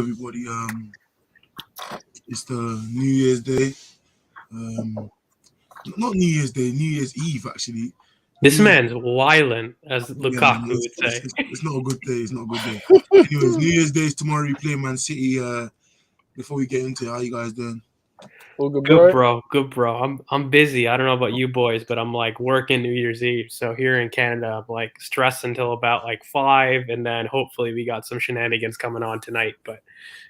everybody. It's the New Year's Day. Not New Year's Day, New Year's Eve actually. This man's wildin', as Lukaku would say. It's not a good day. It's not a good day. Anyways, New Year's Day is tomorrow. We play Man City. Before we get into it, how you guys doing? All good, bro. I'm busy. I don't know about you boys, but I'm like working New Year's Eve. So here in Canada, I'm like stressed until about like 5, and then hopefully we got some shenanigans coming on tonight. But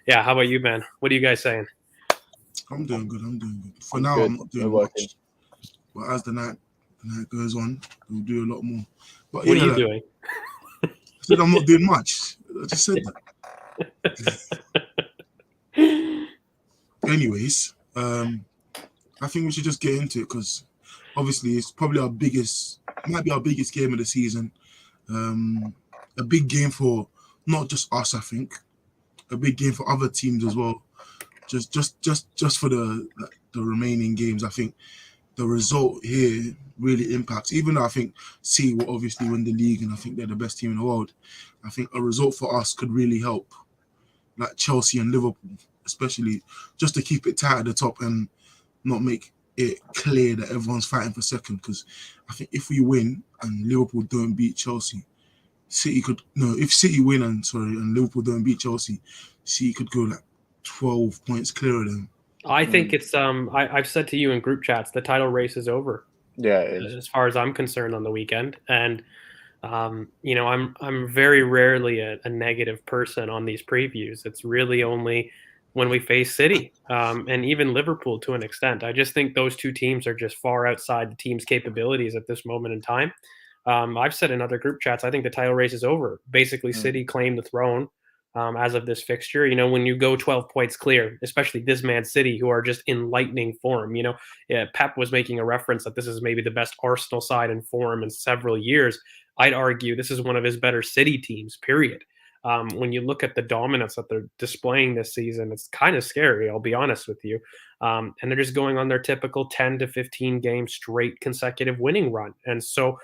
yeah, how about you, man? What are you guys saying? I'm doing good. For now, I'm not doing much. But as the night goes on, we'll do a lot more. But what are you doing? I said I'm not doing much. I just said that. Anyways, I think we should just get into it because obviously it's probably might be our biggest game of the season. A big game for not just us, I think. A big game for other teams as well. Just for the remaining games, I think the result here really impacts. Even though I think City will obviously win the league and I think they're the best team in the world, I think a result for us could really help, like Chelsea and Liverpool, especially just to keep it tight at the top and not make it clear that everyone's fighting for second. Because I think if we win and Liverpool don't beat Chelsea, if City win and Liverpool don't beat Chelsea, City could go like 12 points clearer than. I think it's I've said to you in group chats, the title race is over. Yeah, it is. As far as I'm concerned on the weekend. And I'm very rarely a negative person on these previews. It's really only when we face City and even Liverpool to an extent. I just think those two teams are just far outside the team's capabilities at this moment in time. I've said in other group chats, I think the title race is over. Basically, City claimed the throne as of this fixture. When you go 12 points clear, especially this Man City, who are just in lightning form. Pep was making a reference that this is maybe the best Arsenal side in form in several years. I'd argue this is one of his better City teams, period. When you look at the dominance that they're displaying this season, it's kind of scary, I'll be honest with you. And they're just going on their typical 10 to 15 game straight consecutive winning run. And so,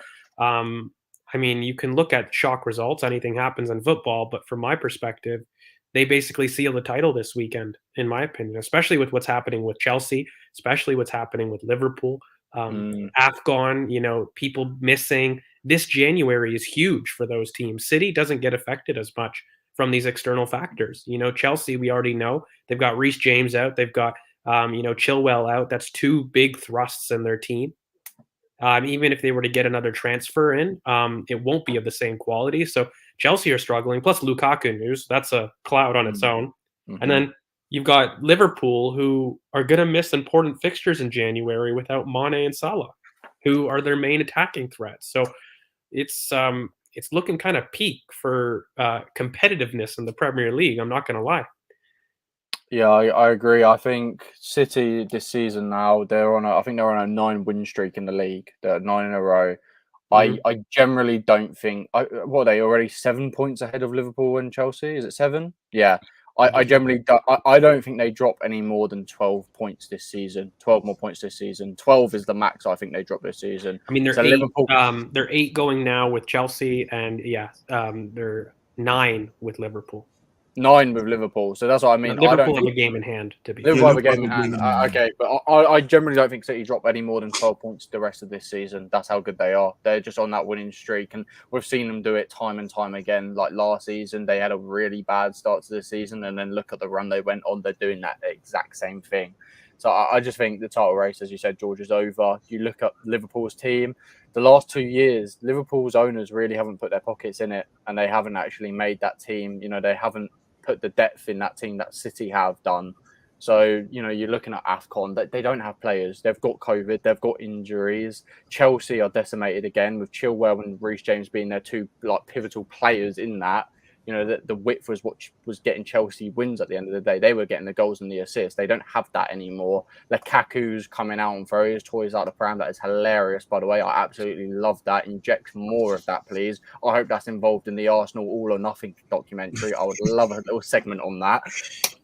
you can look at shock results. Anything happens in football. But from my perspective, they basically seal the title this weekend, in my opinion, especially with what's happening with Chelsea, especially what's happening with Liverpool. AFCON, people missing. This January is huge for those teams. City doesn't get affected as much from these external factors. Chelsea, we already know they've got Reece James out. They've got, Chilwell out. That's two big thrusts in their team. Even if they were to get another transfer in, it won't be of the same quality. So Chelsea are struggling. Plus Lukaku news, that's a cloud on its own. Mm-hmm. And then you've got Liverpool, who are going to miss important fixtures in January without Mane and Salah, who are their main attacking threats. So it's looking kind of peak for competitiveness in the Premier League. I'm not going to lie. Yeah, I agree. I think City this season now, they're on a 9-win streak in the league. They're 9 in a row. Mm-hmm. I generally don't think what are they already 7 points ahead of Liverpool and Chelsea? Is it 7? Yeah. I generally don't. I don't think they drop any more than 12 points this season. 12 more points this season. 12 is the max I think they drop this season. They're so 8. Liverpool, they're 8 going now with Chelsea, and they're 9 with Liverpool. 9 with Liverpool. So that's what I mean. Liverpool have a game in hand to be. Liverpool have a game in hand. Okay, but I generally don't think City drop any more than 12 points the rest of this season. That's how good they are. They're just on that winning streak, and we've seen them do it time and time again. Like last season, they had a really bad start to the season, and then look at the run they went on. They're doing that exact same thing. So I just think the title race, as you said, George, is over. You look at Liverpool's team. The last 2 years, Liverpool's owners really haven't put their pockets in it, and they haven't actually made that team. They haven't put the depth in that team that City have done. So, you're looking at AFCON, they don't have players. They've got COVID, they've got injuries. Chelsea are decimated again with Chilwell and Reece James being their two pivotal players in that. The width was what was getting Chelsea wins at the end of the day. They were getting the goals and the assists. They don't have that anymore. Lukaku's coming out and throwing his toys out the pram. That is hilarious, by the way. I absolutely love that. Inject more of that, please. I hope that's involved in the Arsenal All or Nothing documentary. I would love a little segment on that.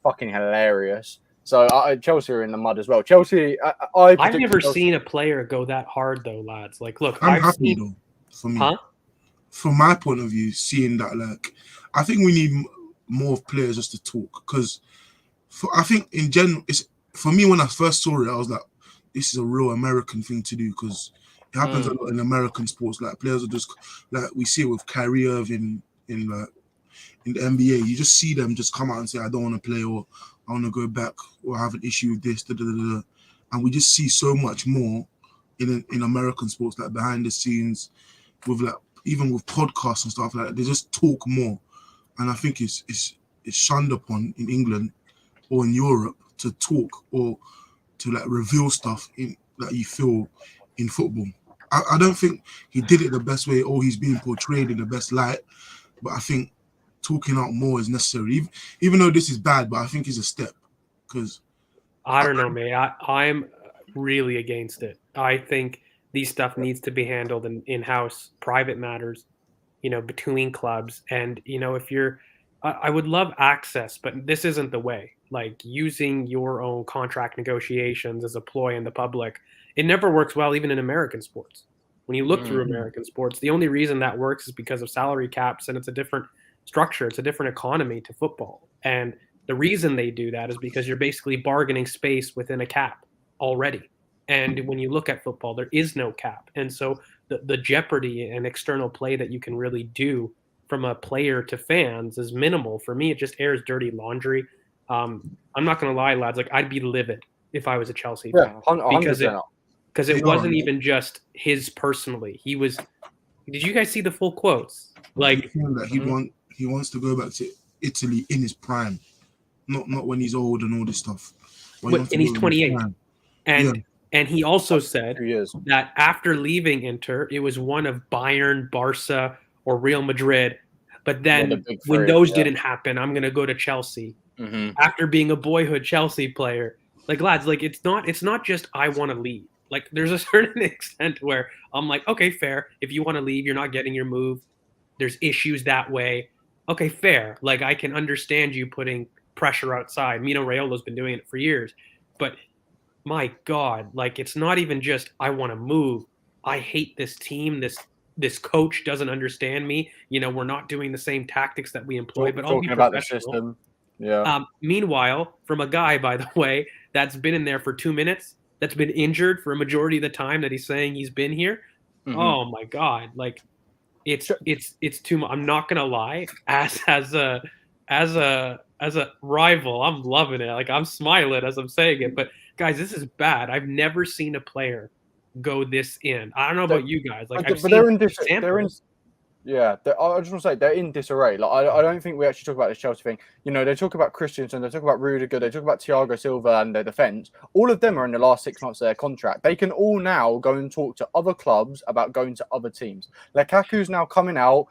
Fucking hilarious. So Chelsea are in the mud as well. Chelsea, I've never seen a player go that hard, though, lads. Look, I'm happy, though, for me. Huh? From my point of view, seeing that, I think we need more of players just to talk. Because I think in general, it's for me when I first saw it, I was like, this is a real American thing to do because it happens a lot in American sports. Like players are just like we see it with Kyrie Irving in the NBA. You just see them just come out and say, I don't want to play, or I want to go back, or I have an issue with this, and we just see so much more in American sports, like behind the scenes, with like even with podcasts and stuff like that. They just talk more, and I think it's shunned upon in England or in Europe to talk or to like reveal stuff in that you feel in football. I don't think he did it the best way or he's being portrayed in the best light, but I think talking out more is necessary. Even though this is bad, but I think it's a step. Because I don't know, mate. I'm really against it. I think these stuff needs to be handled in-house, private matters, between clubs. And, if I would love access, but this isn't the way. Like using your own contract negotiations as a ploy in the public, it never works well, even in American sports. When you look through American sports, the only reason that works is because of salary caps, and it's a different structure. It's a different economy to football. And the reason they do that is because you're basically bargaining space within a cap already. And when you look at football, there is no cap. And so the jeopardy and external play that you can really do from a player to fans is minimal. For me, it just airs dirty laundry. I'm not going to lie, lads. Like I'd be livid if I was a Chelsea fan because it wasn't even just his personally. He was. Did you guys see the full quotes? Like that he wants to go back to Italy in his prime, not when he's old and all this stuff. And he's 28, and he also said that after leaving Inter, it was one of Bayern, Barca, or Real Madrid. But then when those didn't happen, I'm going to go to Chelsea. After being a boyhood Chelsea player, like lads, like it's not just I want to leave. Like there's a certain extent where I'm like, okay, fair. If you want to leave, you're not getting your move. There's issues that way. Okay, fair. Like I can understand you putting pressure outside. Mino Raiola's been doing it for years, but my God, like it's not even just I want to move. I hate this team. This coach doesn't understand me. We're not doing the same tactics that we employ. But I'll be about the system. Yeah. Meanwhile, from a guy, by the way, that's been in there for 2 minutes, that's been injured for a majority of the time that he's saying he's been here. Oh my God, like it's too much. I'm not gonna lie. As a rival, I'm loving it. Like I'm smiling as I'm saying it. But guys, this is bad. I've never seen a player go this in. I don't know about you guys. Like, I just want to say they're in disarray. Like, I don't think we actually talk about this Chelsea thing. They talk about Christensen, they talk about Rudiger, they talk about Thiago Silva and their defence. All of them are in the last 6 months of their contract. They can all now go and talk to other clubs about going to other teams. Lukaku's now coming out,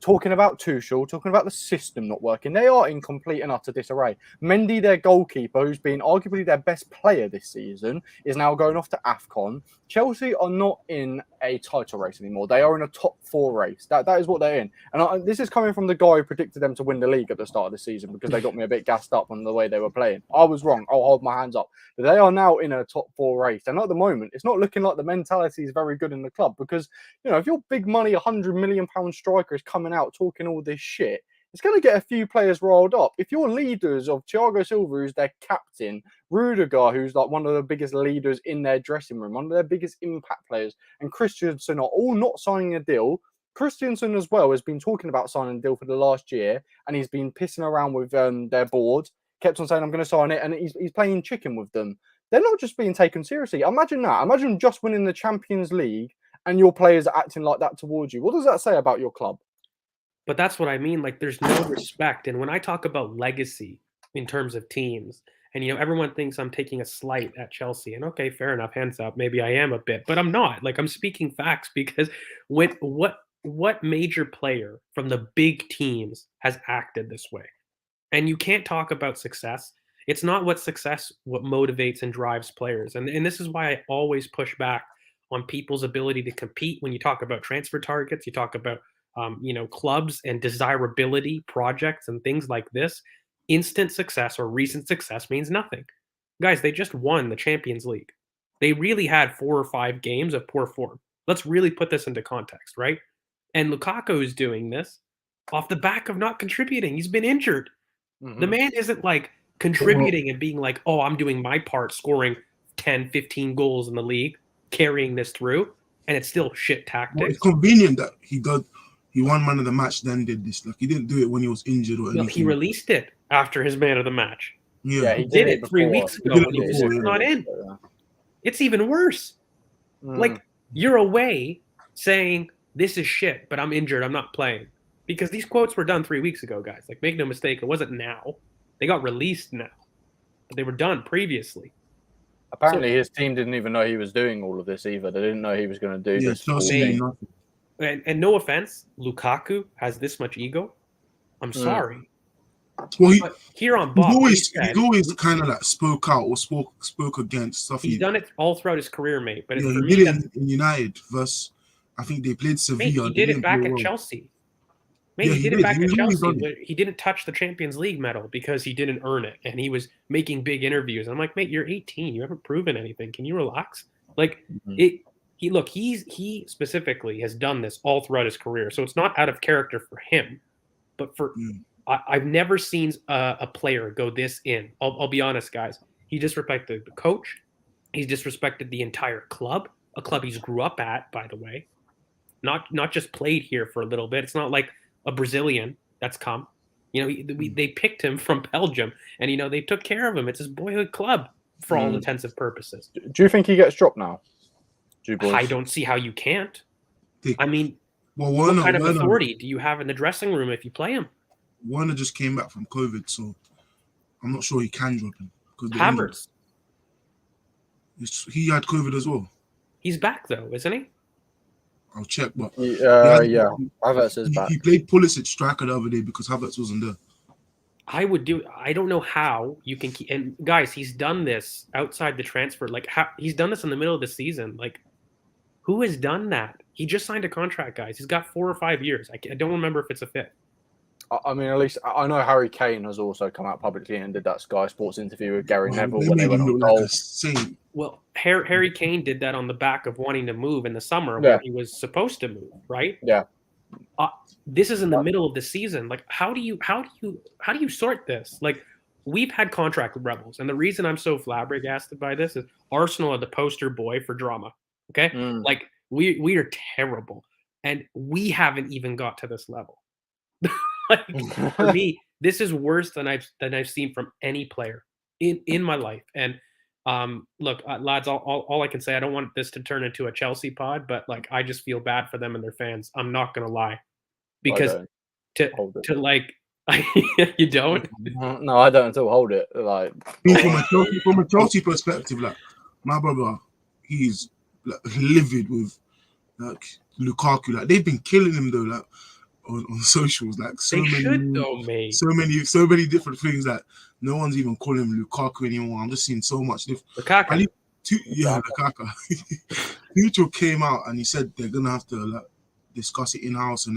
talking about Tuchel, talking about the system not working. They are in complete and utter disarray. Mendy, their goalkeeper, who's been arguably their best player this season, is now going off to AFCON. Chelsea are not in a title race anymore. They are in a top 4 race. That is what they're in. And this is coming from the guy who predicted them to win the league at the start of the season because they got me a bit gassed up on the way they were playing. I was wrong. I'll hold my hands up. But they are now in a top 4 race. And at the moment, it's not looking like the mentality is very good in the club because, if your big money, £100 million striker is coming out talking all this shit, it's going to get a few players rolled up. If your leaders of Thiago Silva, who's their captain, Rudiger, who's like one of the biggest leaders in their dressing room, one of their biggest impact players, and Christensen are all not signing a deal. Christensen as well has been talking about signing a deal for the last year, and he's been pissing around with their board, kept on saying, I'm going to sign it, and he's playing chicken with them. They're not just being taken seriously. Imagine that. Imagine just winning the Champions League and your players are acting like that towards you. What does that say about your club? But that's what I mean. Like, there's no respect. And when I talk about legacy in terms of teams, and, everyone thinks I'm taking a slight at Chelsea. And okay, fair enough, hands up. Maybe I am a bit, but I'm not. Like, I'm speaking facts because what major player from the big teams has acted this way? And you can't talk about success. It's not what motivates and drives players. And this is why I always push back on people's ability to compete. When you talk about transfer targets, you talk about clubs and desirability projects and things like this. Instant success or recent success means nothing. Guys, they just won the Champions League. They really had 4 or 5 games of poor form. Let's really put this into context, right? And Lukaku is doing this off the back of not contributing. He's been injured. The man isn't like contributing and being like, oh, I'm doing my part, scoring 10, 15 goals in the league, carrying this through, and it's still shit Well, tactics. it's convenient that he won man of the match, then did this. Like he didn't do it when he was injured or No, anything. he released it after his man of the match. Yeah, he did it 3 before. weeks He ago did it when he was before, not in. Yeah. It's even worse. Like, you're away saying, this is shit, but I'm injured, I'm not playing. Because these quotes were done 3 weeks ago, guys. Like, make no mistake, it wasn't now. They got released now. But they were done previously. Apparently, his team didn't even know he was doing all of this either. They didn't know he was going to do yeah, this. Chelsea, full thing. And no offense, Lukaku has this much ego. I'm sorry. Well, But here on he's BoP, always kind of like spoke out or spoke against stuff. He's done it all throughout his career, mate. But yeah, for he me, did it in United versus, I think they played Sevilla. mate, he did it back at Chelsea. Mate, Yeah, he he did it did. back He at was always Chelsea. done But he didn't touch the Champions League medal because he didn't earn it, and he was making big interviews. I'm like, mate, you're 18. You haven't proven anything. Can you relax? Like he specifically has done this all throughout his career, so it's not out of character for him, but for I've never seen a player go this in. I'll be honest, guys. He disrespected the coach. He's disrespected the entire club, a club he's grew up at, by the way. Not just played here for a little bit. It's not like a Brazilian that's come. They picked him from Belgium, and they took care of him. It's his boyhood club for all intents and purposes. Do you think he gets dropped now? I don't see how you can't. I mean, what kind of authority do you have in the dressing room if you play him? Werner just came back from COVID, so I'm not sure he can drop him. Havertz. He had COVID as well. He's back though, isn't he? I'll check, but yeah, Havertz is back. He played Pulisic striker the other day because Havertz wasn't there. I don't know how you can keep. And guys, he's done this outside the transfer. Like he's done this in the middle of the season. Like, who has done that? He just signed a contract, guys. He's got 4 or 5 years. I don't remember if it's a fit. I mean, at least I know Harry Kane has also come out publicly and did that Sky Sports interview with Gary Neville when they went on goal. Well, Harry Kane did that on the back of wanting to move in the summer where he was supposed to move, right? Yeah. This is in the middle of the season. Like, how do you sort this? Like, we've had contract rebels, and the reason I'm so flabbergasted by this is Arsenal are the poster boy for drama. Okay, like we are terrible, and we haven't even got to this level. Like, for me, this is worse than I've seen from any player in my life. And look, lads, all I can say, I don't want this to turn into a Chelsea pod, but like, I just feel bad for them and their fans. I'm not gonna lie, because to like, you don't. No, I don't until hold it. Like, from a Chelsea perspective, like my brother, he's like livid with like Lukaku. Like they've been killing him though. Like. On socials, like so many different things that no one's even calling him Lukaku anymore. I'm just seeing so much different. Lukaku. Lukaku. Tuchel came out and he said they're gonna have to like discuss it in house and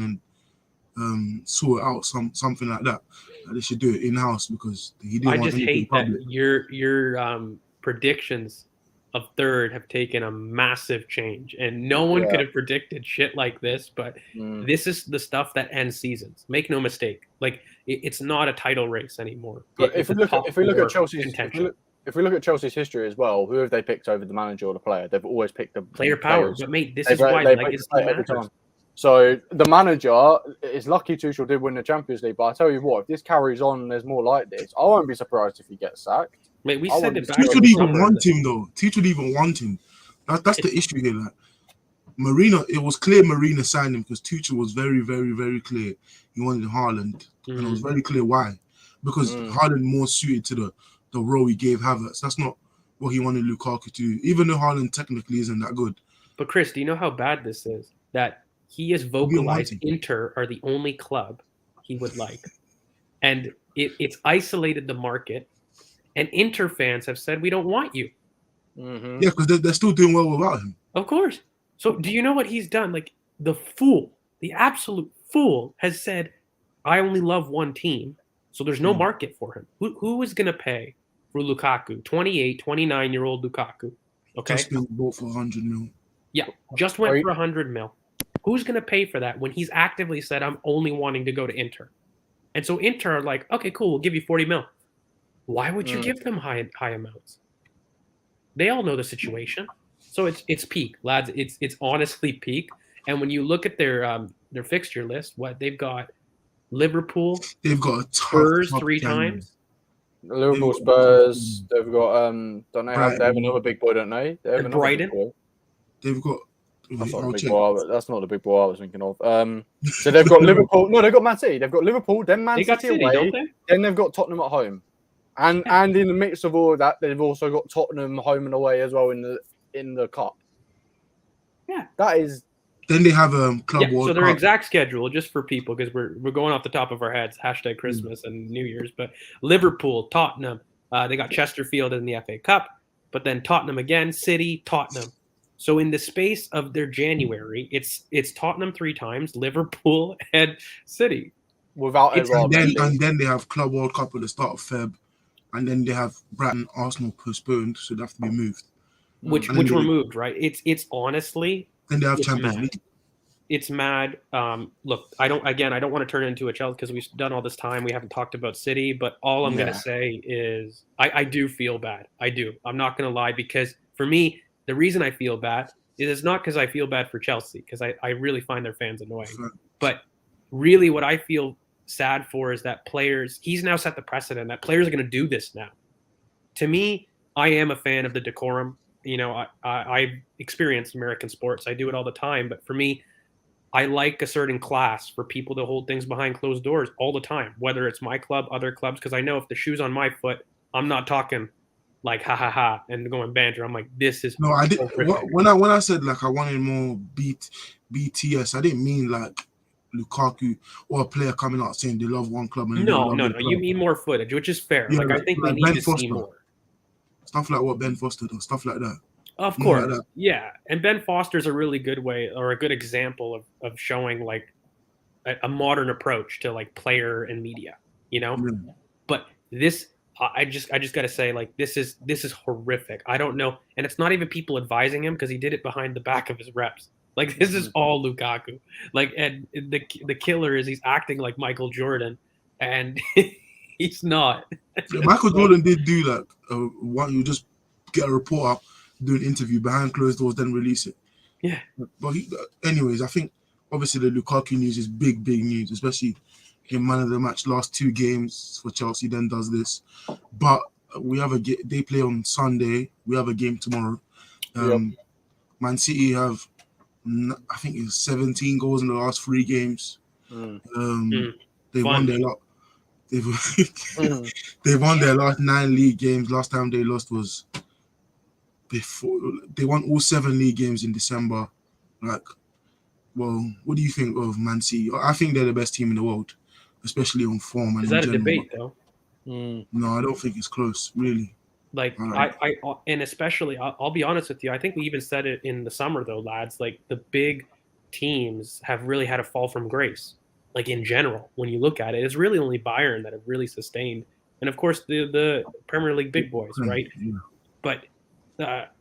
then sort out something like that. Like they should do it in house because he didn't. I just hate that your predictions of third have taken a massive change, and no one could have predicted shit like this. But this is the stuff that ends seasons. Make no mistake, like it's not a title race anymore. But if we look at Chelsea's contention. If we look at Chelsea's history as well, who have they picked over the manager or the player? They've always picked the player power. But mate, this is why legacy matters. So the manager is lucky Tuchel did win the Champions League, but I tell you what, if this carries on and there's more like this, I won't be surprised if he gets sacked. Mate, we said it back. Tuchel even want him though. Tuchel even want him. That's the issue here. Like Marina, it was clear Marina signed him because Tuchel was very, very, very clear he wanted Haaland, and it was very clear why. Because Haaland more suited to the role he gave Havertz. That's not what he wanted Lukaku to do, even though Haaland technically isn't that good. But Chris, do you know how bad this is? That he has vocalized Inter are the only club he would like. And it's isolated the market. And Inter fans have said, we don't want you. Yeah, because they're still doing well without him. Of course. So do you know what he's done? Like the fool, the absolute fool has said, I only love one team. So there's no market for him. Who is going to pay for Lukaku? 28, 29-year-old Lukaku. Okay. Just been bought for 100 mil. Yeah, just went for 100 mil. Who's going to pay for that when he's actively said, I'm only wanting to go to Inter? And so Inter are like, okay, cool, we'll give you 40 mil. Why would you give them high amounts? They all know the situation. So it's peak, lads. It's honestly peak. And when you look at their fixture list, what they've got: Liverpool, They've got a tough Spurs top 3 10. times. Liverpool, Spurs. They've got don't they have? They have Brighton. another big boy, don't they? They have And another Brighton. big boy. They've got. That's not, I'll the big check. boy, that's not the big boy I was thinking of. So they've got Liverpool. No, they've got Man City. They've got Liverpool, then Man They got City City, away. don't they? Then they've got Tottenham at home. And in the mix of all of that, they've also got Tottenham home and away as well in the cup. Yeah. That is. Then they have Club Yeah, World so their Cup. exact schedule, just for people, because we're going off the top of our heads, hashtag Christmas and New Year's, but Liverpool, Tottenham, they got Chesterfield in the FA Cup, but then Tottenham again, City, Tottenham. So in the space of their January, it's Tottenham 3 times, Liverpool, and City. Without Edouard and then they have Club World Cup at the start of Feb, and then they have Brighton, Arsenal postponed, so they have to be moved. Which were moved, right? It's honestly. Then they have Champions League. It's mad. Look, I don't want to turn it into a Chelsea because we've done all this time. We haven't talked about City, but all I'm going to say is I do feel bad. I do. I'm not going to lie, because for me, the reason I feel bad is not because I feel bad for Chelsea, because I really find their fans annoying. But really what I feel sad for is that players, he's now set the precedent that players are going to do this now. To me, I am a fan of the decorum. You know, I've experienced American sports. I do it all the time. But for me, I like a certain class for people to hold things behind closed doors all the time, whether it's my club, other clubs, because I know if the shoe's on my foot, I'm not talking like ha ha ha and going banter. I'm like, this is no. I did when I said like I wanted more BTS. I didn't mean like Lukaku or a player coming out saying they love one club and no. You mean more footage, which is fair. Yeah, like I think we need to see more stuff like what Ben Foster does, stuff like that. Of course, like yeah. And Ben Foster's a really good way or a good example of showing like a modern approach to like player and media, you know. Yeah. But this, I just got to say, like this is horrific. I don't know, and it's not even people advising him because he did it behind the back of his reps. Like this is all Lukaku. Like, and the killer is he's acting like Michael Jordan, and he's not. Yeah, Michael Jordan did do like what you just get a report up, do an interview behind closed doors, then release it. Yeah. But anyways, I think obviously the Lukaku news is big news, especially in man of the match last 2 games for Chelsea. Then does this, but we have they play on Sunday. We have a game tomorrow. Man City have, I think it's 17 goals in the last 3 games. They won their lot. They won their last 9 league games. Last time they lost was before they won all 7 league games in December. Like, well, what do you think of Man City? I think they're the best team in the world, especially on form. And is that in a debate though? No, I don't think it's close, really. Like I and especially I'll be honest with you. I think we even said it in the summer though, lads. Like the big teams have really had a fall from grace. Like in general, when you look at it, it's really only Bayern that have really sustained, and of course the Premier League big boys, right? Yeah. But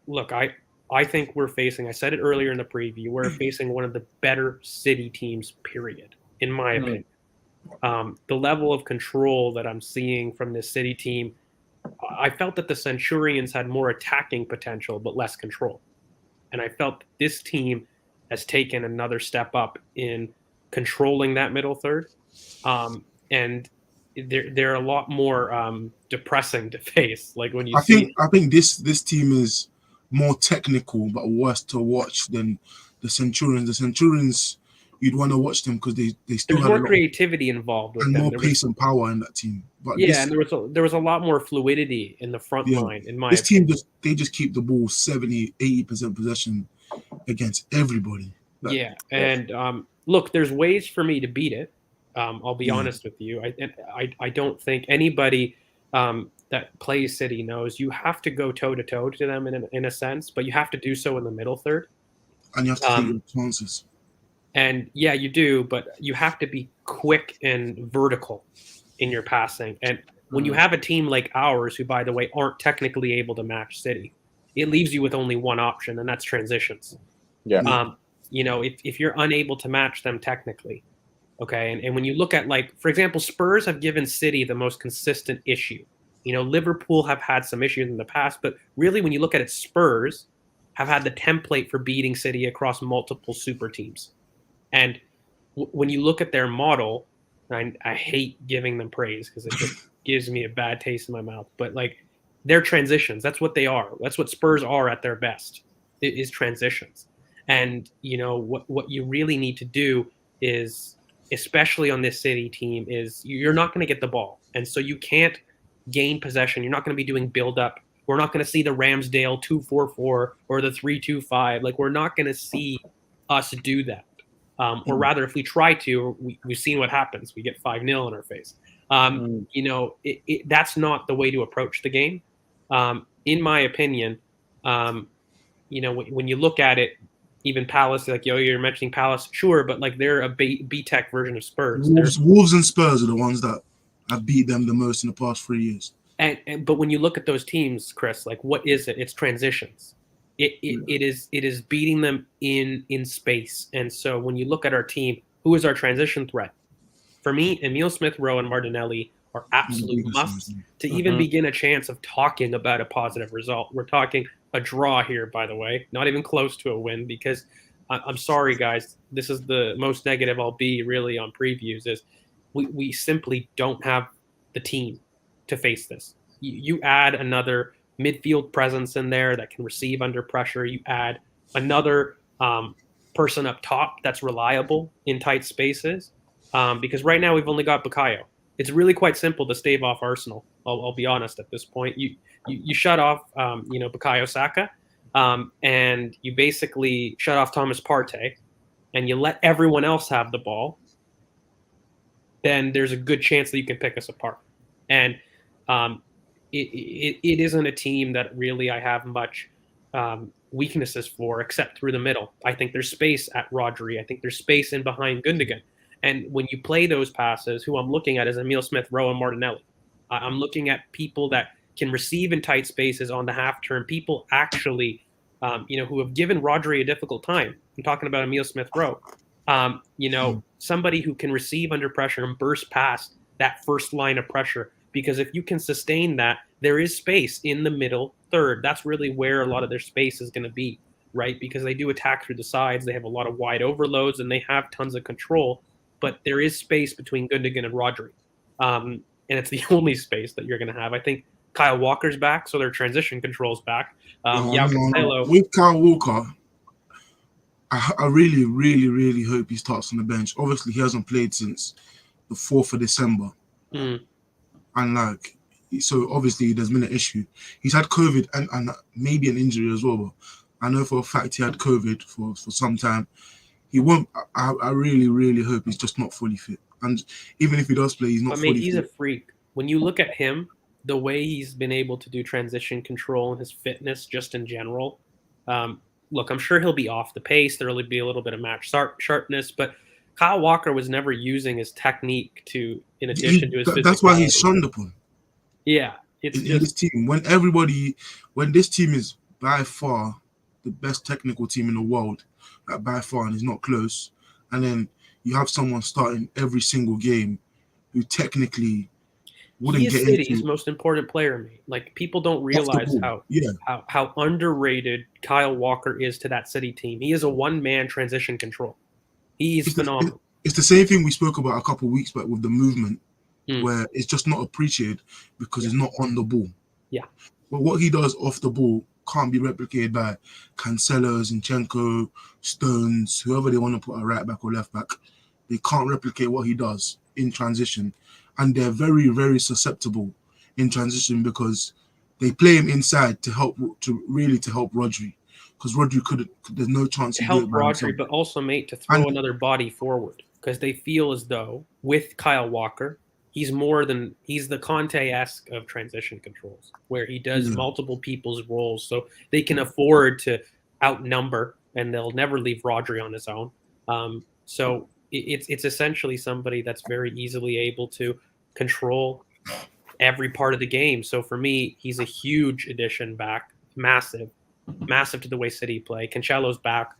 look, I think we're facing. I said it earlier in the preview. We're facing one of the better City teams, period, in my opinion. The level of control that I'm seeing from this City team, I felt that the Centurions had more attacking potential but less control, and I felt this team has taken another step up in controlling that middle third, and they're a lot more depressing to face. Like when you I think this team is more technical but worse to watch than the Centurions. The Centurions, you'd want to watch them because they still have more creativity involved with and them. more pace and power in that team. But and there was a lot more fluidity in the front line. In my opinion. Team just keep the ball 70-80% possession against everybody. And look, there's ways for me to beat it. I'll be honest with you. I don't think anybody that plays City knows you have to go toe-to-toe to them in a sense, but you have to do so in the middle third. And you have to take your chances. And yeah, you do, but you have to be quick and vertical in your passing. And when you have a team like ours, who, by the way, aren't technically able to match City, it leaves you with only one option, and that's transitions. Yeah. You know, if you're unable to match them technically, Okay, and when you look at, like, for example, Spurs have given City the most consistent issue. Liverpool have had some issues in the past, but really when you look at it, Spurs have had the template for beating City across multiple super teams. And when you look at their model, I hate giving them praise because it just gives me a bad taste in my mouth, but like, their transitions, that's what they are. That's what Spurs are at their best, is transitions. And what you really need to do is, especially on this City team, is you're not going to get the ball, and so you can't gain possession. You're not going to be doing build up. We're not going to see the Ramsdale 2-4-4 or the 3-2-5. Like, we're not going to see us do that. Or rather, if we try to, we've seen what happens. We get 5-0 in our face. That's not the way to approach the game. In my opinion, when you look at it, even Palace, like, you're mentioning Palace, sure, but like, they're a B-Tech version of Spurs. Wolves and Spurs are the ones that have beat them the most in the past 3 years. But when you look at those teams, Chris, like, what is it? It's transitions. It is beating them in space. And so when you look at our team, who is our transition threat? For me, Emile Smith-Rowe and Martinelli are absolute musts to even begin a chance of talking about a positive result. We're talking a draw here, by the way, not even close to a win, because I'm sorry, guys, this is the most negative I'll be really on previews, is we simply don't have the team to face this. You add another midfield presence in there that can receive under pressure. You add another person up top that's reliable in tight spaces, because right now we've only got Bukayo. It's really quite simple to stave off Arsenal. I'll be honest at this point. You shut off Bukayo Saka, and you basically shut off Thomas Partey, and you let everyone else have the ball. Then there's a good chance that you can pick us apart. And it isn't a team that really I have much weaknesses for, except through the middle. I think there's space at Rodri. I think there's space in behind Gundogan. And when you play those passes, who I'm looking at is Emile Smith-Rowe and Martinelli. I'm looking at people that can receive in tight spaces on the half turn, people actually, who have given Rodri a difficult time. I'm talking about Emile Smith-Rowe. Somebody who can receive under pressure and burst past that first line of pressure. Because if you can sustain that, there is space in the middle third. That's really where a lot of their space is going to be, right? Because they do attack through the sides. They have a lot of wide overloads, and they have tons of control. But there is space between Gundogan and Rodri. And it's the only space that you're going to have. I think Kyle Walker's back, so their transition control's back. With Kyle Walker, I really, really, really hope he starts on the bench. Obviously, he hasn't played since the 4th of December. And so obviously there's been an issue. He's had COVID and maybe an injury as well. But I know for a fact he had COVID for some time. He won't. I really, really hope he's just not fully fit. And even if he does play, he's not fully fit. He's a freak. When you look at him, the way he's been able to do transition control and his fitness just in general, look, I'm sure he'll be off the pace. There'll be a little bit of match sharpness, but Kyle Walker was never using his technique in addition to his physicality. That's why he's shunned upon. Yeah. In this team, when this team is by far the best technical team in the world, by far, and he's not close, and then you have someone starting every single game who technically wouldn't get into. He is City's most important player, mate. Like, people don't realize how underrated Kyle Walker is to that City team. He is a one-man transition control. He's phenomenal. It's the same thing we spoke about a couple of weeks back with the movement, where it's just not appreciated because he's not on the ball. Yeah. But what he does off the ball can't be replicated by Cancelo, Zinchenko, Stones, whoever they want to put a right back or left back. They can't replicate what he does in transition. And they're very, very susceptible in transition because they play him inside to help Rodri. Because Rodri there's no chance to help Rodri, but also, mate, to throw another body forward. Because they feel as though with Kyle Walker, he's the Conte-esque of transition controls, where he does multiple people's roles, so they can afford to outnumber, and they'll never leave Rodri on his own. So it's essentially somebody that's very easily able to control every part of the game. So for me, he's a huge addition back, massive to the way City play. Cancelo's back.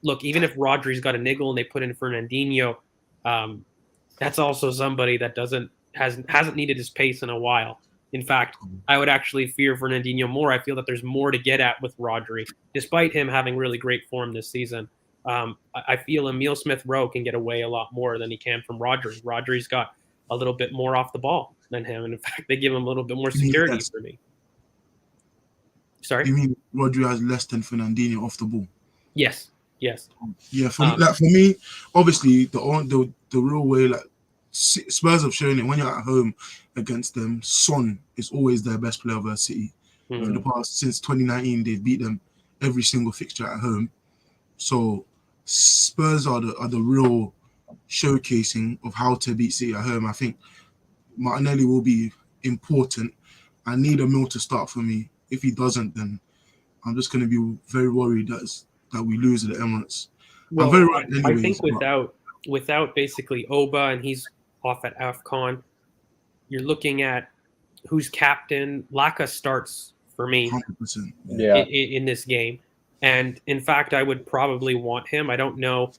Look, even if Rodri's got a niggle and they put in Fernandinho, That's also somebody that hasn't needed his pace in a while. In fact, I would actually fear Fernandinho more. I feel that there's more to get at with Rodri, despite him having really great form this season. I feel Emile Smith-Rowe can get away a lot more than he can from Rodri. Rodri's got a little bit more off the ball than him, and in fact, they give him a little bit more security for me. Sorry? You mean Rodri has less than Fernandinho off the ball? Yes. Yeah, for me, obviously, the real way, like, Spurs have shown it when you're at home against them. Son is always their best player versus City. In the past, since 2019, they've beat them every single fixture at home. So Spurs are the real showcasing of how to beat City at home. I think Martinelli will be important. I need Emile to start for me. If he doesn't, then I'm just going to be very worried that we lose at the Emirates. Well, I'm very right anyways, I think without basically Oba, and he's off at AFCON, you're looking at who's captain. Laka starts for me 100%. in this game. And in fact, I would probably want him. I don't know.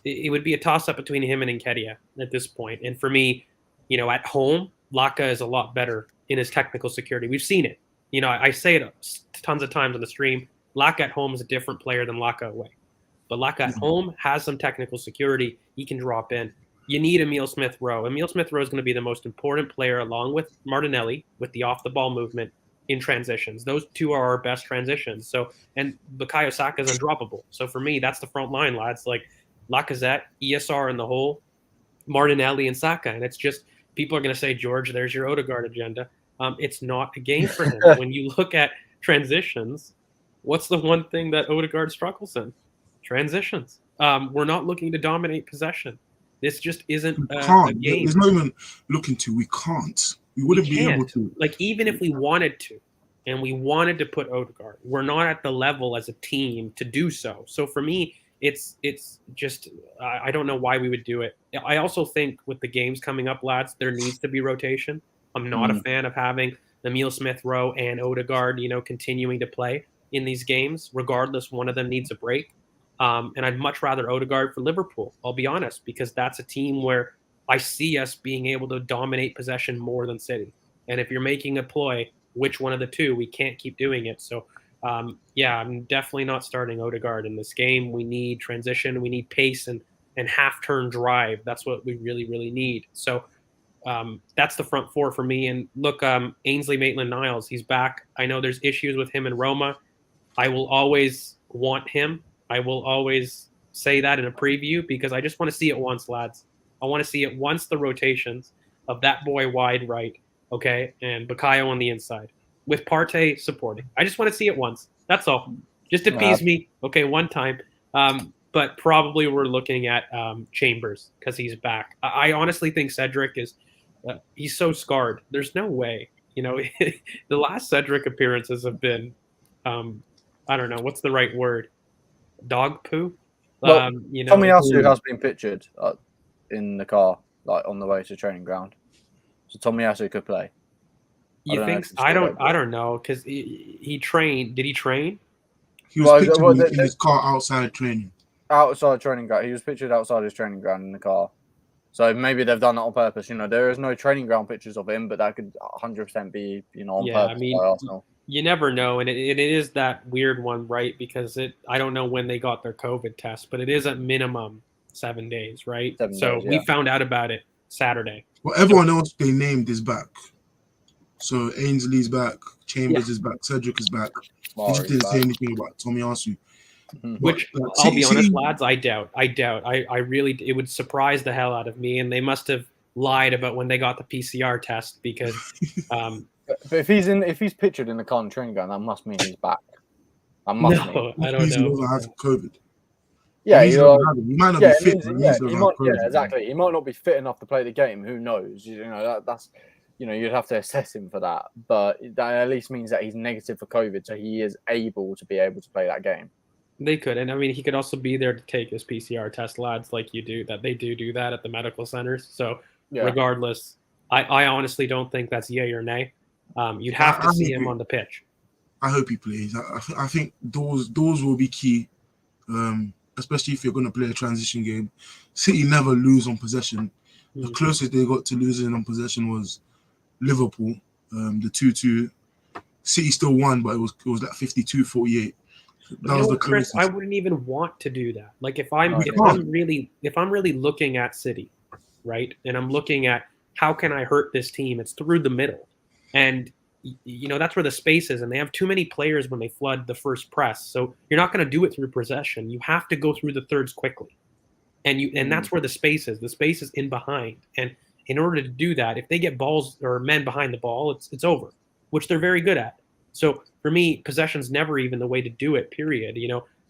It would be a toss-up between him and Nketiah at this point. And for me, at home, Laka is a lot better in his technical security. We've seen it. I say it tons of times on the stream. Laka at home is a different player than Laka away. But Laka at home has some technical security. He can drop in. You need Emile Smith-Rowe. Emile Smith-Rowe is going to be the most important player along with Martinelli with the off-the-ball movement in transitions. Those two are our best transitions. And Bukayo Saka is undroppable. So for me, that's the front line, lads. Like Lacazette, ESR in the hole, Martinelli and Saka. And it's just, people are going to say, George, there's your Odegaard agenda. It's not a game for him. When you look at transitions, what's the one thing that Odegaard struggles in? Transitions. We're not looking to dominate possession. This just isn't a game. There's not even looking to. We can't. We wouldn't be able to. Like, even if we wanted to, and we wanted to put Odegaard, we're not at the level as a team to do so. So for me, it's just, I don't know why we would do it. I also think with the games coming up, lads, there needs to be rotation. I'm not a fan of having Emile Smith-Rowe and Odegaard, continuing to play in these games. Regardless, one of them needs a break. And I'd much rather Odegaard for Liverpool, I'll be honest, because that's a team where I see us being able to dominate possession more than City. And if you're making a ploy, which one of the two, we can't keep doing it. So, I'm definitely not starting Odegaard in this game. We need transition. We need pace and half-turn drive. That's what we really, really need. So that's the front four for me. And look, Ainsley Maitland-Niles, he's back. I know there's issues with him in Roma. I will always want him. I will always say that in a preview because I just want to see it once, lads. I want to see it once, the rotations of that boy wide right, okay, and Bukayo on the inside with Partey supporting. I just want to see it once. That's all. Just appease me, okay, one time. But probably we're looking at Chambers because he's back. I honestly think Cedric is he's so scarred. There's no way. The last Cedric appearances have been, I don't know, what's the right word? Dog poo. Well, Tomiyasu has been pictured in the car, like on the way to training ground. So Tomiyasu could play. You think? I don't know because he trained. Did he train? He was pictured in his car outside training. Outside training ground. He was pictured outside his training ground in the car. So maybe they've done that on purpose. There is no training ground pictures of him, but that could 100% be on purpose by Arsenal. You never know, and it is that weird one, right? Because I don't know when they got their COVID test, but it is at minimum 7 days, right? 7 days, we found out about it Saturday. Well, everyone else they named is back. So Ainsley's back, Chambers is back, Cedric is back. He just didn't say anything about Tomiyasu. Which, I'll be honest, lads, I doubt. I really, it would surprise the hell out of me, and they must have lied about when they got the PCR test because But if he's pictured in the car training ground, that must mean he's back. That must mean. I don't know. He doesn't have COVID. Yeah, he might not be fit. Exactly. He might not be fit enough to play the game. Who knows? That's you'd have to assess him for that. But that at least means that he's negative for COVID, so he is able to play that game. They could, and I mean, he could also be there to take his PCR test, lads, like you do. That they do that at the medical centers. So regardless, I honestly don't think that's yay or nay. You'd have to see him on the pitch. I hope he plays. I think those will be key. especially if you're going to play a transition game. City never lose on possession. The closest they got to losing on possession was Liverpool, the 2-2. City still won, but it was like 52-48. That was the Chris, closest. I wouldn't even want to do that. Like if I'm really looking at City, right, and I'm looking at how can I hurt this team, it's through the middle, and that's where the space is, and they have too many players when they flood the first press. So you're not going to do it through possession. You have to go through the thirds quickly, and that's where the space is. The space is in behind, and in order to do that, if they get balls or men behind the ball, it's over, which they're very good at. So for me, possession's never even the way to do it, period.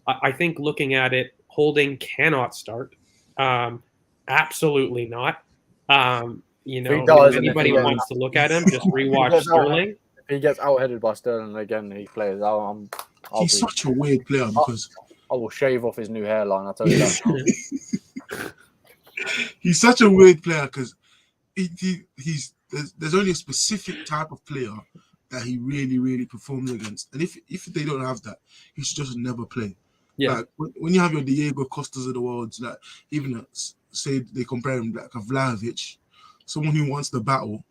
I think looking at it, Holding cannot start. Absolutely not. If anybody wants to look at him, just rewatch Sterling. If he gets out-headed by Sterling again, he plays. He's such a weird player because I will shave off his new hairline, I'll tell you that. He's such a weird player because there's only a specific type of player that he really, really performs against. And if they don't have that, he should just never play. Yeah. Like when you have your Diego Costas of the world, like even say they compare him like a Vlahovic, someone who wants the battle,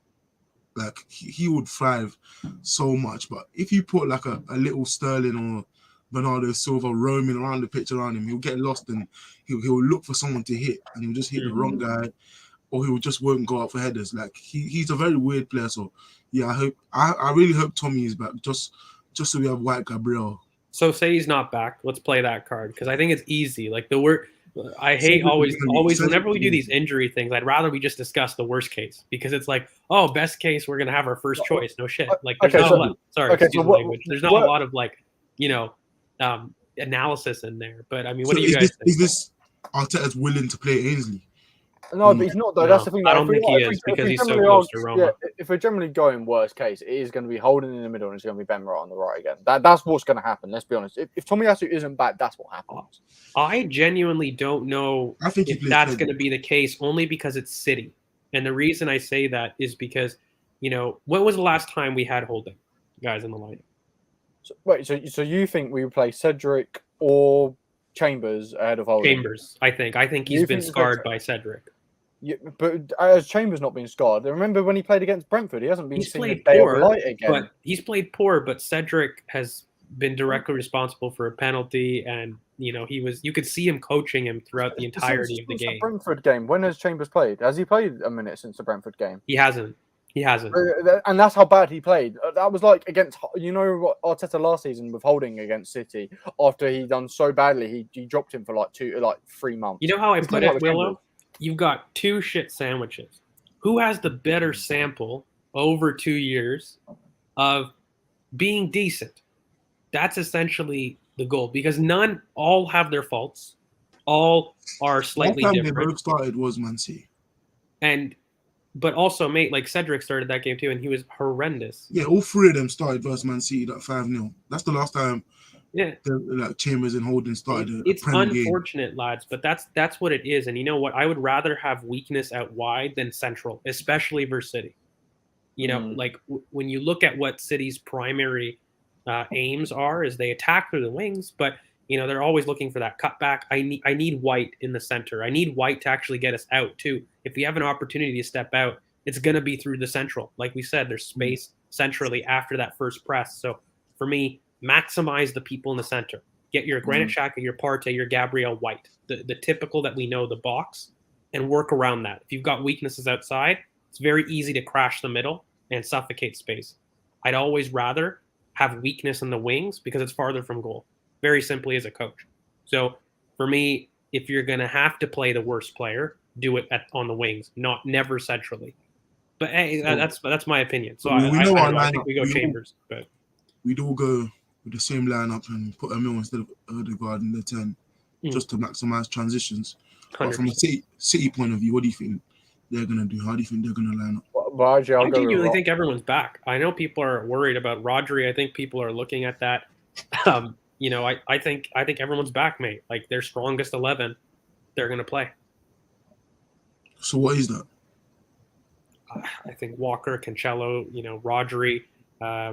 like he would thrive so much. But if you put like a little Sterling or Bernardo Silva roaming around the pitch around him, he'll get lost and he'll look for someone to hit and he'll just hit the wrong guy, or he just won't go out for headers. Like he's a very weird player. So yeah, I really hope Tommy is back just so we have White Gabriel. So say he's not back. Let's play that card because I think it's easy. Like the word, I hate always whenever we do these injury things, I'd rather we just discuss the worst case because it's like, oh, best case we're gonna have our first choice. No shit. Like there's not a lot. Sorry, excuse the language. There's not a lot of like analysis in there. But I mean, what do you guys think? Is this Arteta's willing to play Ainsley? No, but he's not though. That's the thing. I don't think he is because he's so close to Roma. Yeah, if we're generally going worst case, it is going to be Holding in the middle and it's going to be Ben Wright on the right again. That's what's going to happen. Let's be honest. If Tomiyasu isn't back, that's what happens. I genuinely don't know if that's going to be the case, only because it's City. And the reason I say that is because, when was the last time we had Holding guys in the lineup? So you think we would play Cedric or Chambers ahead of Holding? Chambers, I think. I think he's been scarred by Cedric. Yeah, but as Chambers not been scarred, remember when he played against Brentford, he hasn't been seen a day of light again. But he's played poor, but Cedric has been directly responsible for a penalty, and you could see him coaching him throughout the entirety of the game. The Brentford game. When has Chambers played? Has he played a minute since the Brentford game? He hasn't. And that's how bad he played. That was like against, what Arteta last season with Holding against City. After he done so badly, he dropped him for like 3 months. You know how I put it, Willow? You've got two shit sandwiches. Who has the better sample over 2 years of being decent? That's essentially the goal because all have their faults. All are slightly different. The time they both started was Man City. But also, mate, like Cedric started that game too, and he was horrendous. Yeah, all three of them started versus Man City, that 5-0. That's the last time. Yeah, like Chambers and Holding started. It's unfortunate, lads, but that's what it is. And you know what? I would rather have weakness out wide than central, especially versus City. Like when you look at what City's primary aims are, is they attack through the wings, but they're always looking for that cutback. I need White in the center. I need White to actually get us out too. If we have an opportunity to step out, it's going to be through the central. Like we said, there's space centrally after that first press. So for me, maximize the people in the center. Get your Granit Xhaka, your Partey, your Gabriel White, the typical that we know, the box, and work around that. If you've got weaknesses outside, it's very easy to crash the middle and suffocate space. I'd always rather have weakness in the wings because it's farther from goal. Very simply as a coach. So for me, if you're going to have to play the worst player, do it on the wings, never centrally. But hey, that's my opinion. So I think we go Chambers. But we'd all go with the same lineup and put Emil instead of Odegaard in the 10 just to maximize transitions. 100%. But from a City point of view, what do you think they're going to do? How do you think they're going to line up? I genuinely think everyone's back. I know people are worried about Rodri. I think people are looking at that. I think everyone's back, mate. Like their strongest 11, they're going to play. So what is that? I think Walker, Cancelo, Rodri,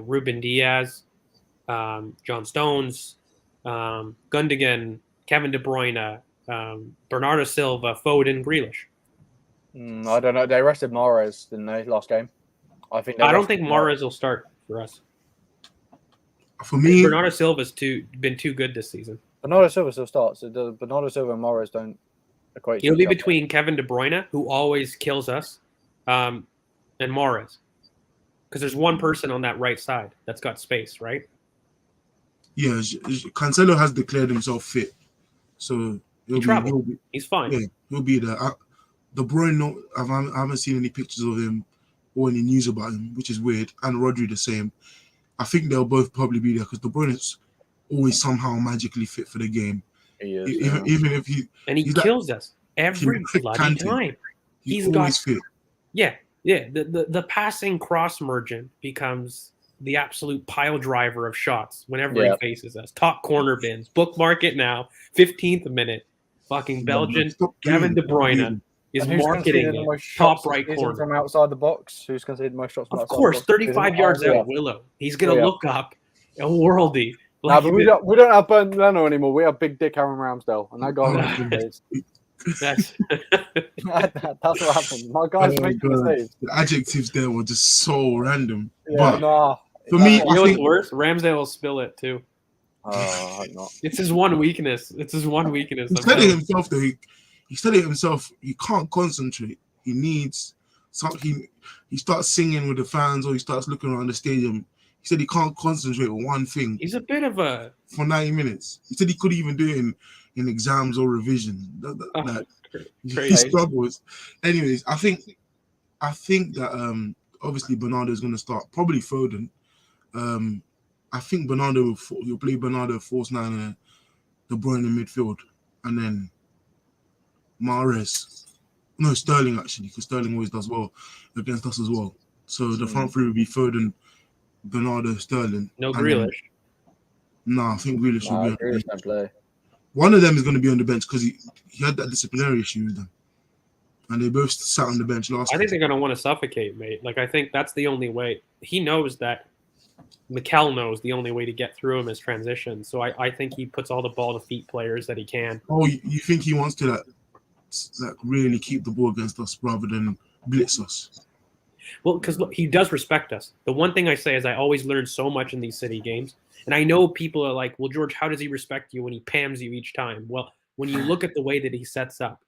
Ruben Diaz, John Stones, Gundogan, Kevin De Bruyne, Bernardo Silva, Foden, Grealish. I don't know. They rested Mahrez, didn't they, last game? I don't think Mahrez will start for us. For me, Bernardo Silva's been too good this season. Bernardo Silva still starts. So Bernardo Silva and Mahrez don't equate. He'll be between Kevin De Bruyne, who always kills us, and Mahrez. Because there's one person on that right side that's got space, right? Yeah, Cancelo has declared himself fit, so he's fine. Yeah, he'll be there. De Bruyne, I haven't seen any pictures of him or any news about him, which is weird. And Rodri the same. I think they'll both probably be there because De Bruyne is always somehow magically fit for the game. He is, even if he kills us every bloody time. He's always fit. Yeah. The passing cross merchant becomes the absolute pile driver of shots whenever he faces us. Top corner bins. Bookmark it now. 15th minute. Fucking Belgian Kevin De Bruyne is marketing it. Top right corner. From outside the box. Who's conceded the most shots from outside the box? Of course, 35 yards out, Willow. He's going to look up a worldie. But we don't have Bernd Leno anymore. We have Big Dick Aaron Ramsdale. And that guy That's what happened. My guy's making the saves. The adjectives there were just so random. Yeah, but for me, you know what's worse? Ramsdale will spill it too. I hope not. It's his one weakness. He said it himself though. He said it himself. He can't concentrate. He needs something. He starts singing with the fans, or he starts looking around the stadium. He said he can't concentrate on one thing. He's a bit of a for 90 minutes. He said he couldn't even do it in exams or revision. He struggles. Anyways, I think that obviously Bernardo is going to start. Probably Foden. I think Bernardo will play Bernardo false nine, De Bruyne in midfield, and then Mahrez. No, Sterling actually, because Sterling always does well against us as well. So the front three will be Foden, Bernardo, Sterling. No Grealish. I think Grealish will be on the bench. Play. One of them is going to be on the bench because he had that disciplinary issue with them. And they both sat on the bench last time. I think they're going to want to suffocate, mate. Like, I think that's the only way. He knows that. Mikel knows the only way to get through him is transition. So I think he puts all the ball to feet players that he can. Oh, you think he wants to really keep the ball against us rather than blitz us? Well, because he does respect us. The one thing I say is I always learn so much in these City games. And I know people are like, well, George, how does he respect you when he pams you each time? Well, when you look at the way that he sets up,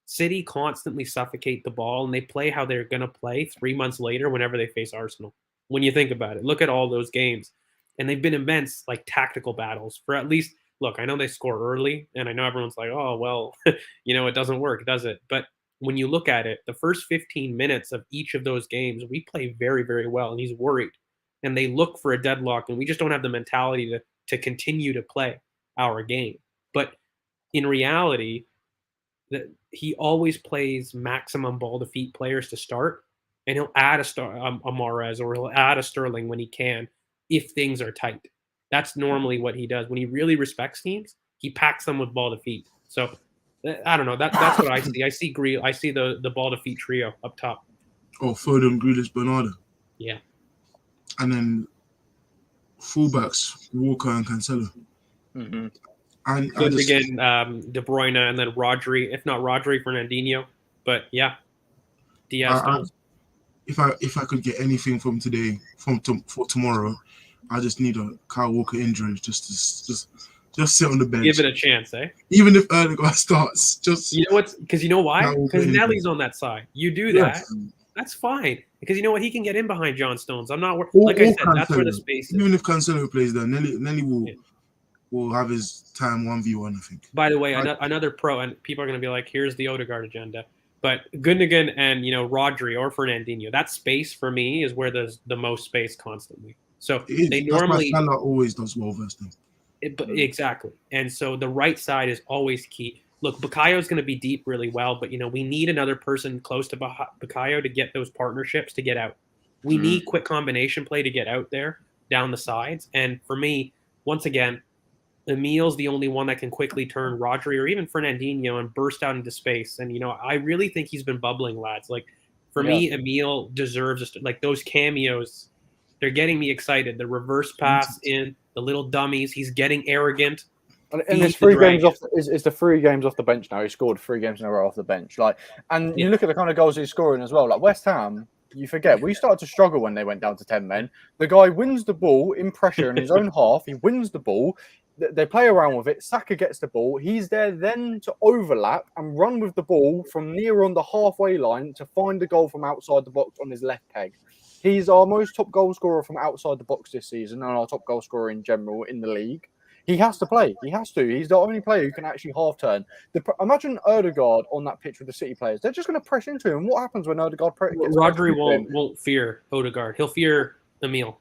City constantly suffocate the ball and they play how they're going to play 3 months later whenever they face Arsenal. When you think about it, look at all those games. And they've been immense, like, tactical battles for at least, look, I know they score early and I know everyone's like, oh, well, it doesn't work, does it? But when you look at it, the first 15 minutes of each of those games, we play very, very well. And he's worried. And they look for a deadlock. And we just don't have the mentality to continue to play our game. But in reality, he always plays maximum ball to feet players to start. And he'll add a Mahrez or he'll add a Sterling when he can if things are tight. That's normally what he does. When he really respects teams, he packs them with ball to feet. So I don't know. That's what I see. I see the ball to feet trio up top. Oh, Foden, Grealish, Bernardo. Yeah. And then fullbacks, Walker and Cancelo. Mm-hmm. And again, De Bruyne and then Rodri. If not Rodri, Fernandinho. But yeah, Diaz. If I could get anything from today, for tomorrow, I just need a Kyle Walker injury just sit on the bench. Give it a chance, eh? Even if Erdogan starts, just you know what? Because you know why? Because Nelly's on that side. You do that, that's fine. Because you know what? He can get in behind John Stones. I'm not like I said. Cancelo. That's where the space is. Even if Cancelo plays there, Nelly will have his time 1v1. I think. By the way, another pro, and people are going to be like, "Here's the Odegaard agenda." But Gundogan and Rodri or Fernandinho, that space for me is where there's the most space constantly. So they normally Salah always does well versus them. Exactly, and so the right side is always key. Look, Bukayo is going to be deep really well, but we need another person close to Bukayo to get those partnerships to get out. We need quick combination play to get out there down the sides. And for me, once again, Emil's the only one that can quickly turn Rodri or even Fernandinho and burst out into space. And, I really think he's been bubbling, lads. Like, for me, Emil deserves those cameos. They're getting me excited. The reverse pass in, the little dummies. He's getting arrogant. And Feed it's the 3 games dragon. off. It's the 3 games off the bench now. He scored 3 games in a row off the bench. And you Yeah. look at the kind of goals he's scoring as well. Like West Ham, you forget we started to struggle when they went down to 10 men. The guy wins the ball in pressure in his own half. He wins the ball. They play around with it. Saka gets the ball. He's there then to overlap and run with the ball from near on the halfway line to find the goal from outside the box on his left peg. He's our most top goal scorer from outside the box this season and our top goal scorer in general in the league. He has to play. He has to. He's the only player who can actually half turn. Imagine Erdegaard on that pitch with the City players. They're just going to press into him. What happens when Erdegaard gets Rodri won't fear Odegaard. He'll fear Emil.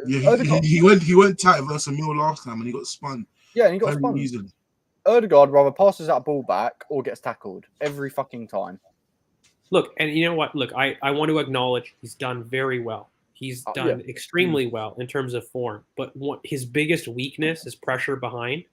Yeah, he went tight versus Emil last time and he got spun. Yeah, and he got very spun. easily. Erdegaard rather passes that ball back or gets tackled every fucking time. Look, and you know what? Look, I want to acknowledge he's done very well. He's done extremely well in terms of form. But his biggest weakness is pressure behind.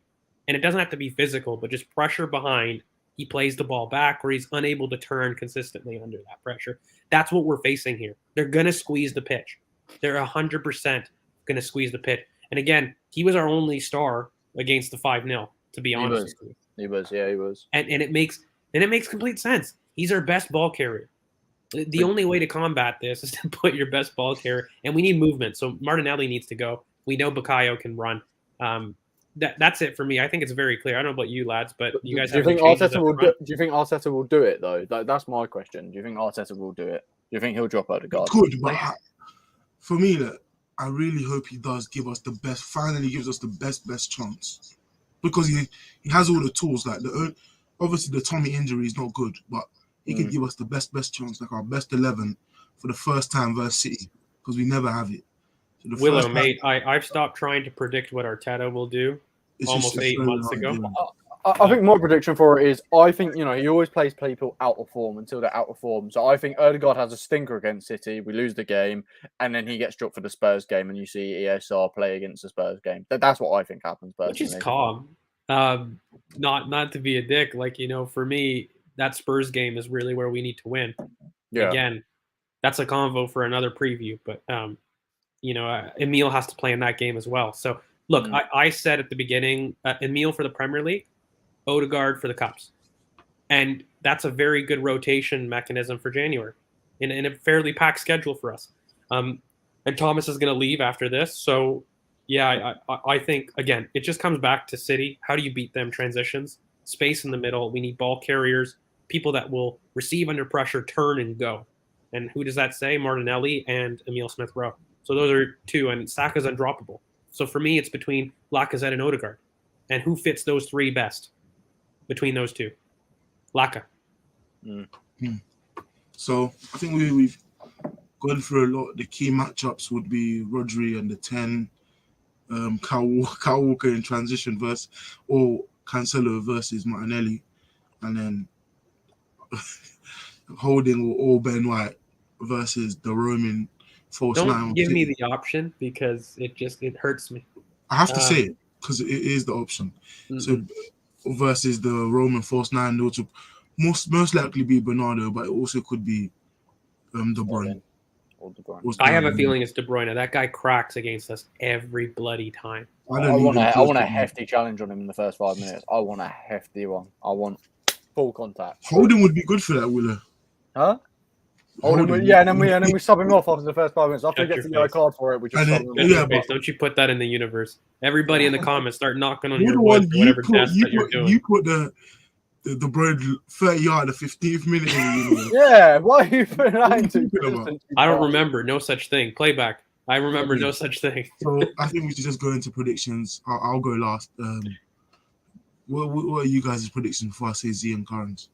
And it doesn't have to be physical, but just pressure behind. He plays the ball back or he's unable to turn consistently under that pressure. That's what we're facing here. They're going to squeeze the pitch. They're 100% going to squeeze the pitch. And again, he was our only star against the 5-0, to be honest with you. He was. And it makes complete sense. He's our best ball carrier. The only way to combat this is to put your best ball carrier, and we need movement. So Martinelli needs to go. We know Bukayo can run. That's it for me. I think it's very clear. I don't know about you lads, but you guys. Do you think Arteta will do? Do you think Arteta will do it though? That's my question. Do you think Arteta will do it? Do you think he'll drop Odegaard? Good, but for me, I really hope he does give us the best. Finally, gives us the best chance, because he has all the tools. Like obviously the Tommy injury is not good, but he can give us the best chance, like our best 11 for the first time versus City, because we never have it. So Willow, mate, I've stopped trying to predict what Arteta will do almost 8 months ago. I think my prediction for it is I think, he always plays people out of form until they're out of form. So I think Odegaard has a stinker against City. We lose the game, and then he gets dropped for the Spurs game, and you see ESR play against the Spurs game. That's what I think happens personally. Which is calm. Not to be a dick. For me, that Spurs game is really where we need to win. Yeah. Again, that's a convo for another preview, but Emil has to play in that game as well. So look, I said at the beginning, Emil for the Premier League, Odegaard for the Cups. And that's a very good rotation mechanism for January in a fairly packed schedule for us. And Thomas is going to leave after this. So yeah, I think, again, it just comes back to City. How do you beat them? Transitions, space in the middle. We need ball carriers, people that will receive under pressure, turn and go. And who does that say? Martinelli and Emil Smith-Rowe. So those are two, and Saka's undroppable. So for me, it's between Lacazette and Odegaard. And who fits those three best between those two? Laka. So I think we've gone through a lot. The key matchups would be Rodri and the 10, Kyle Walker in transition or Cancelo versus Martinelli, and then Holding or Ben White versus the Roman false nine. Don't give me the option because it hurts me. I have to say it because it is the option. So versus the Roman false nine, which will most likely be Bernardo, but it also could be De Bruyne. I have a feeling it's De Bruyne. That guy cracks against us every bloody time. I want a hefty challenge on him in the first 5 minutes. I want a hefty one. I want full contact. Holding would be good for that, Willow. Huh? And then we sub him off after the first 5 minutes. After he gets the yellow card for it, we just sub him off. Don't you put that in the universe. Everybody in the comments start knocking on your wood for whatever test that you're doing. You put the bird 30 yard, the 15th minute in the universe. Yeah, why are you putting that into? I don't remember. No such thing. Playback. I remember no such thing. So I think we should just go into predictions. I'll go last. What are you guys' predictions before I say Z and Karens?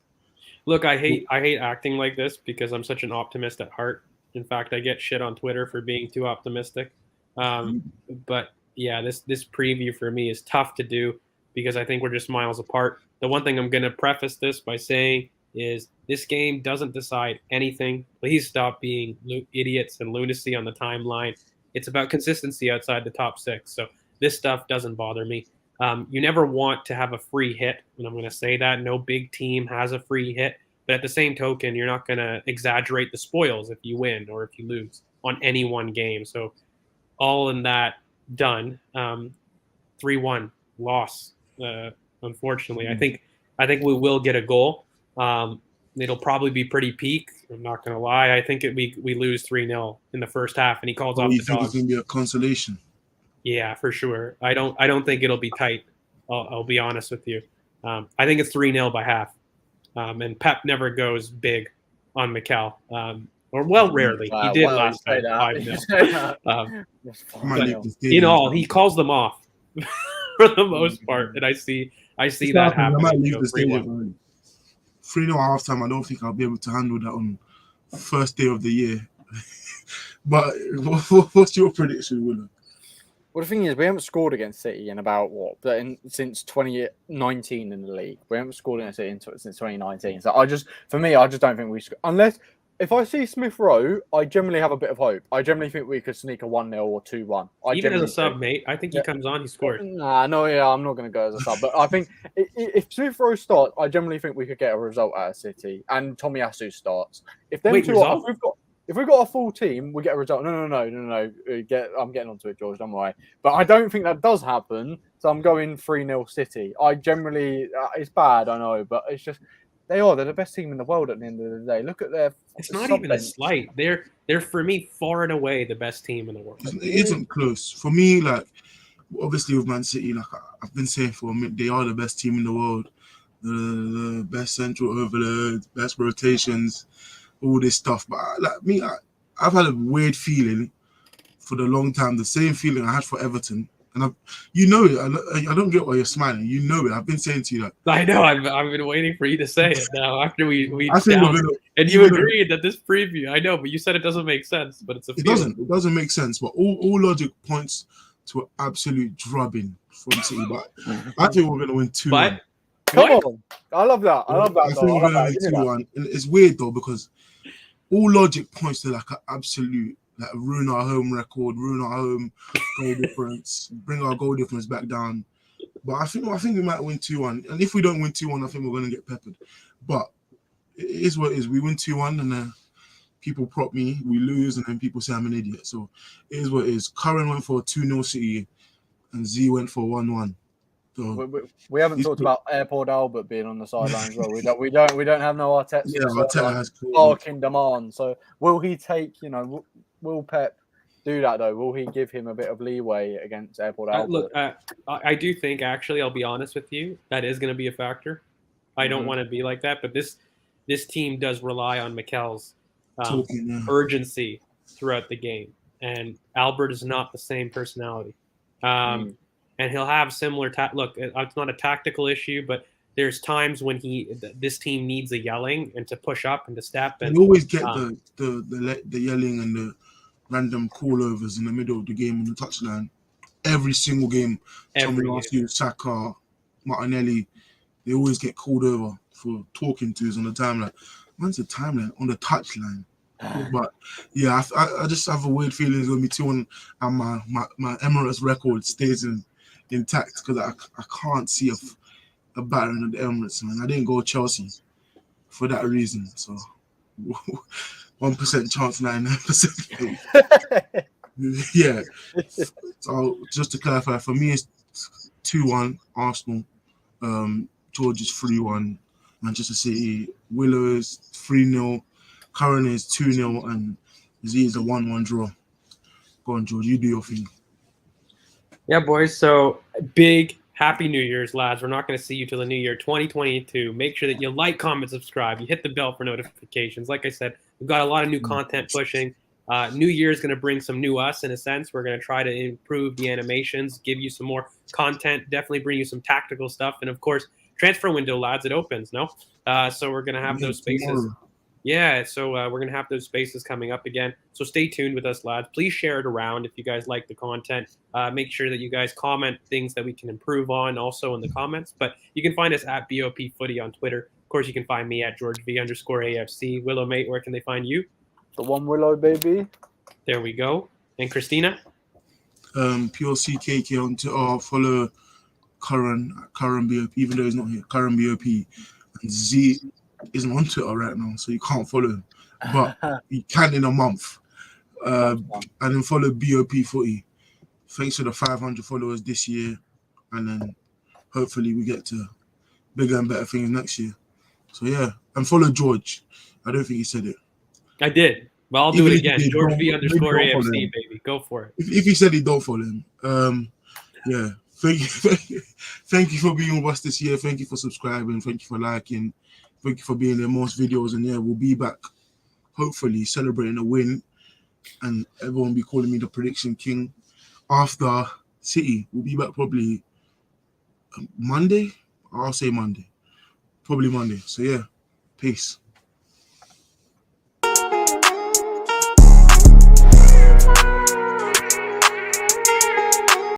Look, I hate acting like this because I'm such an optimist at heart. In fact, I get shit on Twitter for being too optimistic. But yeah, this preview for me is tough to do because I think we're just miles apart. The one thing I'm going to preface this by saying is this game doesn't decide anything. Please stop being idiots and lunacy on the timeline. It's about consistency outside the top 6. So this stuff doesn't bother me. You never want to have a free hit, and I'm going to say that. No big team has a free hit. But at the same token, you're not going to exaggerate the spoils if you win or if you lose on any one game. So all in that done. 3-1 loss. Unfortunately, I think we will get a goal. It'll probably be pretty peak. I'm not going to lie. I think we lose 3-0 in the first half, and he calls off you the think it's dogs. gonna be a consolation? Yeah, for sure. I don't think it'll be tight. I'll be honest with you. I think it's 3-0 by half. And Pep never goes big on Mikel. Or rarely. He did last time 5-0. But in all, he calls them off for the most part, and I see that I might happening. leave the stadium. 3-0 halftime. I don't think I'll be able to handle that on first day of the year. But what's your prediction, Willow? Well, the thing is, we haven't scored against City in about since 2019 in the league. We haven't scored against City since 2019. So I just don't think we unless if I see Smith Rowe, I generally have a bit of hope. I generally think we could sneak a 1-0 or 2-1. Even as a sub, mate, I think he comes on, he scores. I'm not going to go as a sub. But I think if Smith Rowe starts, I generally think we could get a result out of City. And Tomiyasu starts. If them if we've got a full team, we get a result. No. I'm getting onto it, George. Don't worry. But I don't think that does happen. So I'm going 3-0 City. I generally, it's bad, I know, but it's just they're the best team in the world at the end of the day. Look at their. It's not even a slight. They're for me far and away the best team in the world. It isn't close for me. Like obviously with Man City, like I've been saying for a minute, they are the best team in the world. The best central overloads, best rotations. All this stuff, but I've had a weird feeling for the long time. The same feeling I had for Everton, and I don't get why you're smiling. You know it. I've been saying to you that. I know. I've been waiting for you to say it now. After we and you agreed that this preview. I know, but you said it doesn't make sense. But it doesn't make sense. But all logic points to an absolute drubbing from City. But I think we're going to win 2-1. Come on, I love that. I think we're going to win 2-1. And it's weird though because all logic points to like an absolute, like ruin our home record, ruin our home goal difference, bring our goal difference back down. But I think we might win 2-1. And if we don't win 2-1, I think we're going to get peppered. But it is what it is. We win 2-1 and then people prop me, we lose, and then people say I'm an idiot. So it is what it is. Curran went for a 2-0 City and Z went for 1-1. So we haven't talked about Airport Albert being on the sidelines. Well, we don't have no Arteta. Yeah, Arteta has barking demand. So will he take? Will Pep do that though? Will he give him a bit of leeway against Airport Albert? Look, I do think actually, I'll be honest with you, that is going to be a factor. I don't want to be like that, but this team does rely on Mikel's urgency throughout the game, and Albert is not the same personality. And he'll have similar look. It's not a tactical issue, but there's times when this team needs a yelling and to push up and to step. And you always get the yelling and the random call-overs in the middle of the game on the touchline. Every single game, Tomiyasu, Saka, Martinelli, they always get called over for talking to us on the timeline. When's the timeline? On the touchline. But yeah, I just have a weird feeling it's going to be 2-1 and my Emirates record stays intact because I can't see a battering of the Emirates, man. I didn't go Chelsea for that reason. So 1% chance, 99%. Yeah. So just to clarify, for me it's 2-1 Arsenal. George is 3-1 Manchester City. Willow is 3-0. Curran is 2-0 and Z is a 1-1 draw. Go on, George. You do your thing. Yeah, boys. So big happy New Year's, lads. We're not going to see you till the new year 2022. Make sure that you like, comment, subscribe. You hit the bell for notifications. Like I said, we've got a lot of new content pushing. New Year is going to bring some new us in a sense. We're going to try to improve the animations, give you some more content, definitely bring you some tactical stuff. And of course, transfer window, lads, it opens, no? So we're going to have those spaces. Tomorrow. Yeah, so we're going to have those spaces coming up again. So stay tuned with us, lads. Please share it around if you guys like the content. Make sure that you guys comment things that we can improve on also in the comments. But you can find us at BoP Footy on Twitter. Of course, you can find me at GeorgeV_AFC. Willow, mate, where can they find you? The one Willow, baby. There we go. And Christina? Pure CKK on Twitter. Follow Curran BOP, even though he's not here. Curran BOP. And Z isn't on Twitter right now, so you can't follow him. But you can in a month. And then follow BOP Footy. Thanks to the 500 followers this year. And then hopefully we get to bigger and better things next year. So yeah, and follow George. I don't think he said it. I did. But I'll do Even it if he again. did, George V maybe _ don't follow AFC, him. baby. Go for it. If he said he don't follow him, yeah. Thank you for being with us this year. Thank you for subscribing. Thank you for liking. Thank you for being in most videos. And yeah, we'll be back, hopefully celebrating a win, and everyone will be calling me the prediction king after City. We'll be back probably Monday. I'll say Monday. Probably Monday. So yeah, peace.